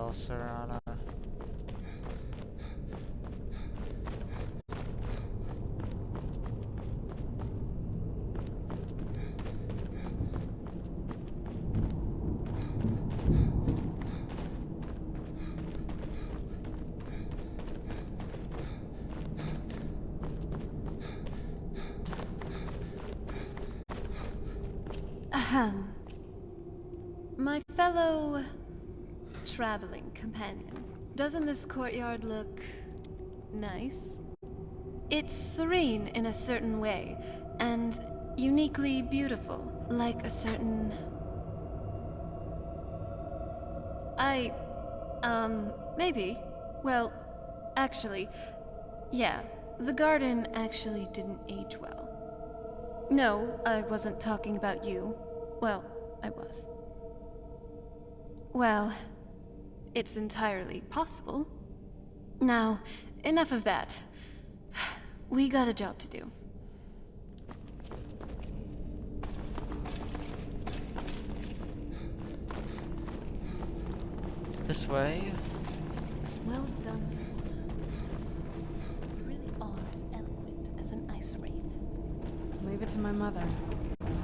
Speaker 4: else around.
Speaker 3: Ahem. My fellow traveling companion, doesn't this courtyard look nice? It's serene in a certain way, and uniquely beautiful, like a certain... maybe. Well, actually, yeah, the garden actually didn't age well. No, I wasn't talking about you. Well, I was. Well, it's entirely possible. Now, enough of that. We got a job to do.
Speaker 4: This way?
Speaker 3: Well done, Swan. You really are as eloquent as an ice wraith.
Speaker 18: Leave it to my mother.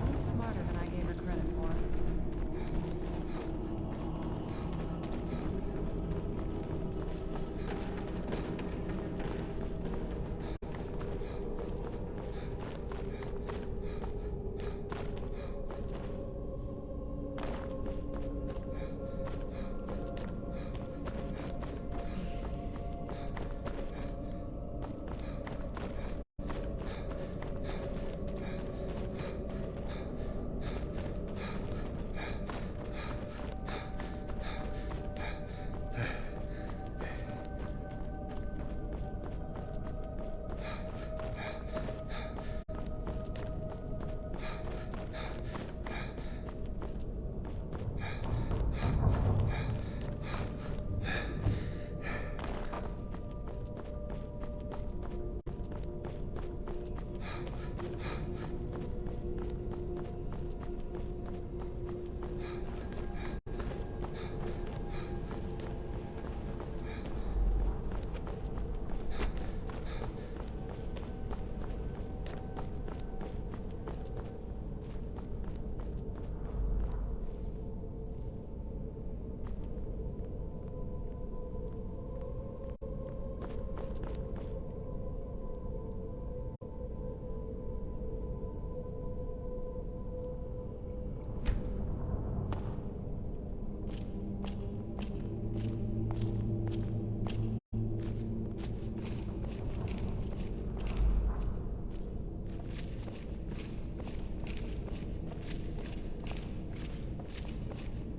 Speaker 18: Always smarter than I gave her credit for.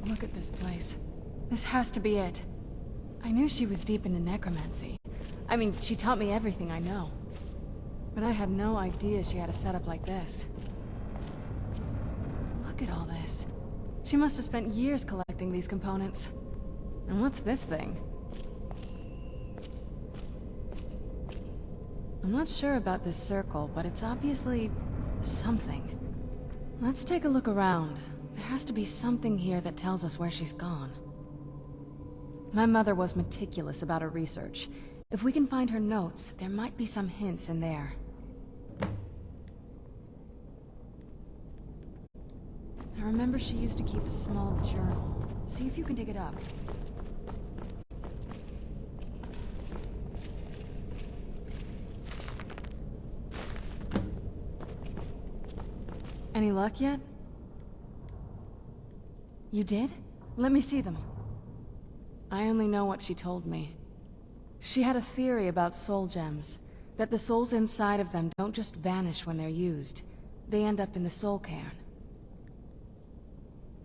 Speaker 18: Look at this place. This has to be it. I knew she was deep into necromancy. I mean, she taught me everything I know. But I had no idea she had a setup like this. Look at all this. She must have spent years collecting these components. And what's this thing? I'm not sure about this circle, but it's obviously something. Let's take a look around. There has to be something here that tells us where she's gone. My mother was meticulous about her research. If we can find her notes, there might be some hints in there. I remember she used to keep a small journal. See if you can dig it up. Any luck yet? You did? Let me see them. I only know what she told me. She had a theory about soul gems, that the souls inside of them don't just vanish when they're used. They end up in the soul cairn.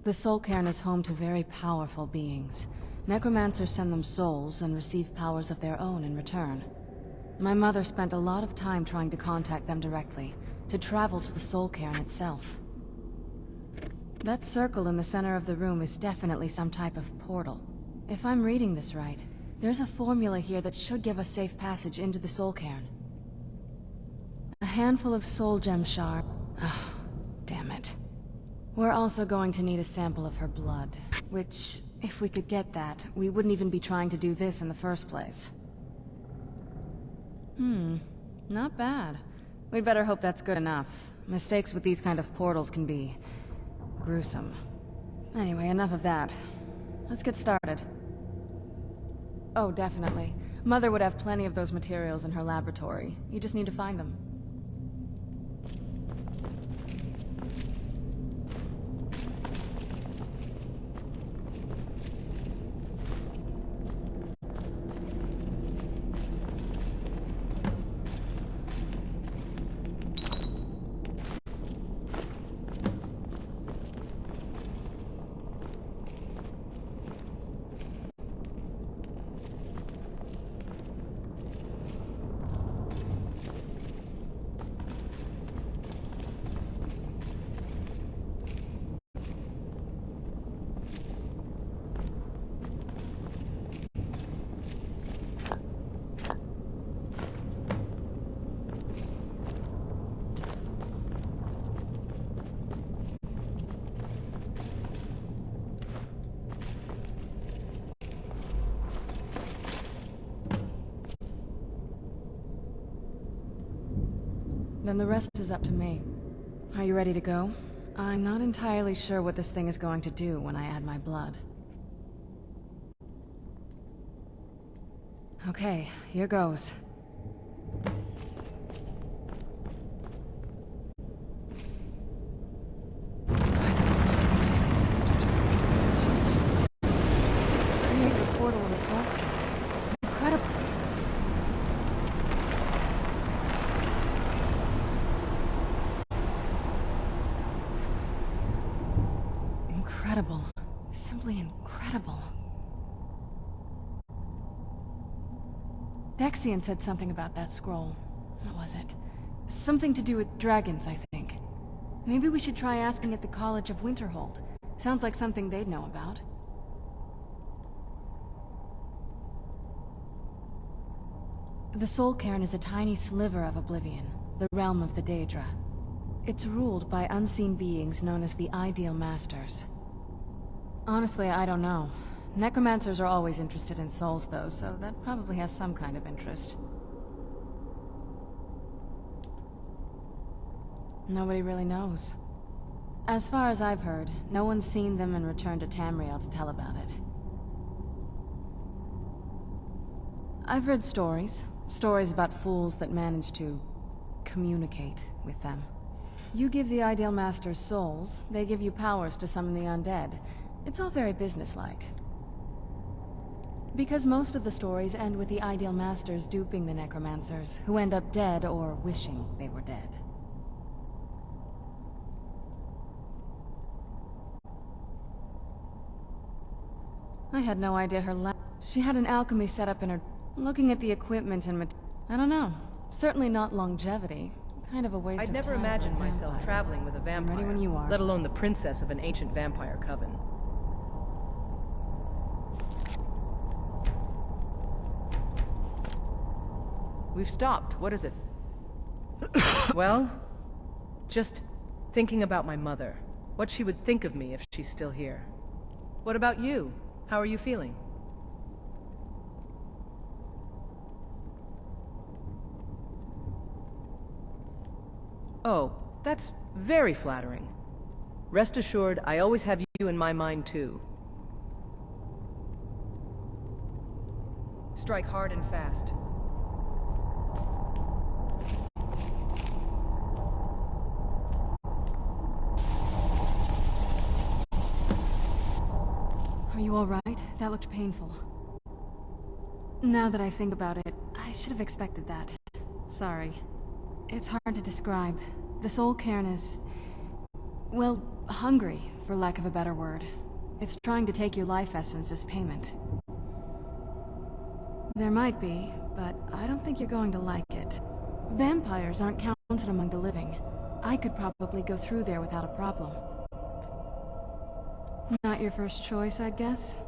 Speaker 18: The soul cairn is home to very powerful beings. Necromancers send them souls and receive powers of their own in return. My mother spent a lot of time trying to contact them directly, to travel to the soul cairn itself. That circle in the center of the room is definitely some type of portal. If I'm reading this right, there's a formula here that should give us safe passage into the soul cairn. A handful of soul gem shard. Oh, damn it. We're also going to need a sample of her blood, which If we could get that, we wouldn't even be trying to do this in the first place. Not bad. We'd better hope that's good enough. Mistakes with these kind of portals can be gruesome. Anyway, enough of that. Let's get started. Oh, definitely. Mother would have plenty of those materials in her laboratory. You just need to find them. Then the rest is up to me. Are you ready to go? I'm not entirely sure what this thing is going to do when I add my blood. Okay, here goes. Ancestors. Create a portal in the soul. Incredible. Incredible. Simply incredible. Dexian said something about that scroll. What was it? Something to do with dragons, I think. Maybe we should try asking at the College of Winterhold. Sounds like something they'd know about. The Soul Cairn is a tiny sliver of Oblivion, the realm of the Daedra. It's ruled by unseen beings known as the Ideal Masters. Honestly, I don't know. Necromancers are always interested in souls, though, so that probably has some kind of interest. Nobody really knows. As far as I've heard, no one's seen them and returned to Tamriel to tell about it. I've read stories. Stories about fools that manage to communicate with them. You give the Ideal Masters souls, they give you powers to summon the undead. It's all very businesslike. Because most of the stories end with the Ideal Masters duping the Necromancers, who end up dead or wishing they were dead. I had no idea her lab. She had an alchemy set up in her... Looking at the equipment and I don't know. Certainly not longevity. Kind of a waste of time.
Speaker 2: I'd never imagined myself traveling with a vampire.
Speaker 18: Ready when you are.
Speaker 2: Let alone the princess of an ancient vampire coven. We've stopped. What is it? Well, just thinking about my mother. What she would think of me if she's still here. What about you? How are you feeling? Oh, that's very flattering. Rest assured, I always have you in my mind too. Strike hard and fast.
Speaker 18: Are you alright? That looked painful. Now that I think about it, I should have expected that. Sorry. It's hard to describe. The Soul Cairn is... well, hungry, for lack of a better word. It's trying to take your life essence as payment. There might be, but I don't think you're going to like it. Vampires aren't counted among the living. I could probably go through there without a problem. Not your first choice, I guess?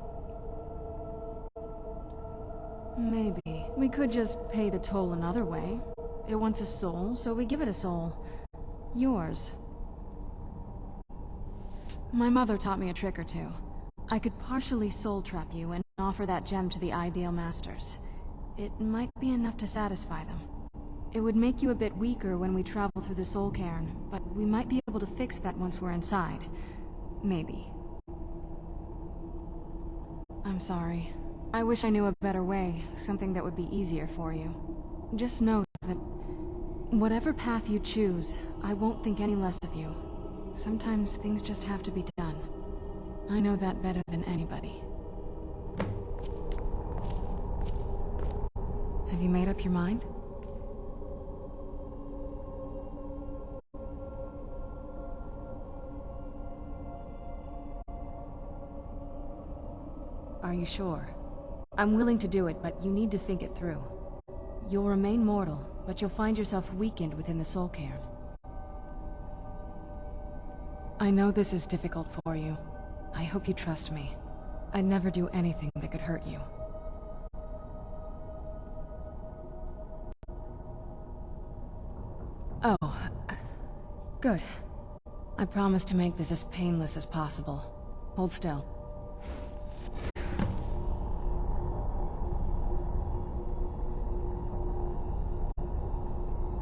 Speaker 18: Maybe. We could just pay the toll another way. It wants a soul, so we give it a soul. Yours. My mother taught me a trick or two. I could partially soul trap you and offer that gem to the Ideal Masters. It might be enough to satisfy them. It would make you a bit weaker when we travel through the Soul Cairn, but we might be able to fix that once we're inside. Maybe. I'm sorry. I wish I knew a better way, something that would be easier for you. Just know that whatever path you choose, I won't think any less of you. Sometimes things just have to be done. I know that better than anybody. Have you made up your mind? Are you sure? I'm willing to do it, but you need to think it through. You'll remain mortal, but you'll find yourself weakened within the Soul Cairn. I know this is difficult for you. I hope you trust me. I'd never do anything that could hurt you. Oh, good. I promise to make this as painless as possible. Hold still.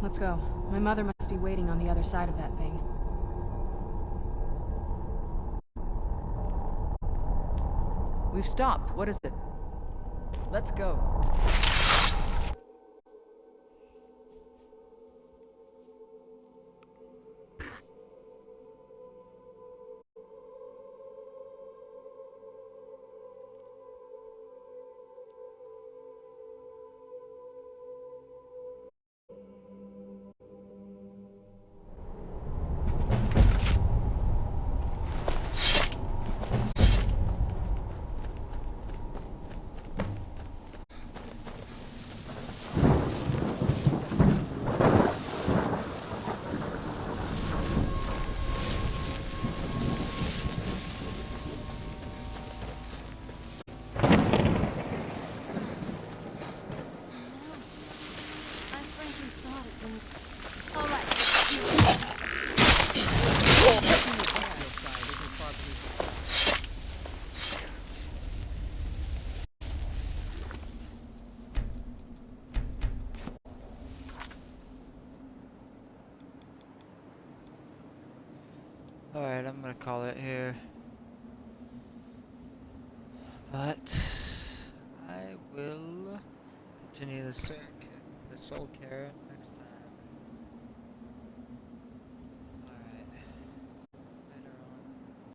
Speaker 18: Let's go. My mother must be waiting on the other side of that thing.
Speaker 2: We've stopped. What is it? Let's go.
Speaker 4: Alright, I'm gonna call it here. But I will continue the Soul Cairn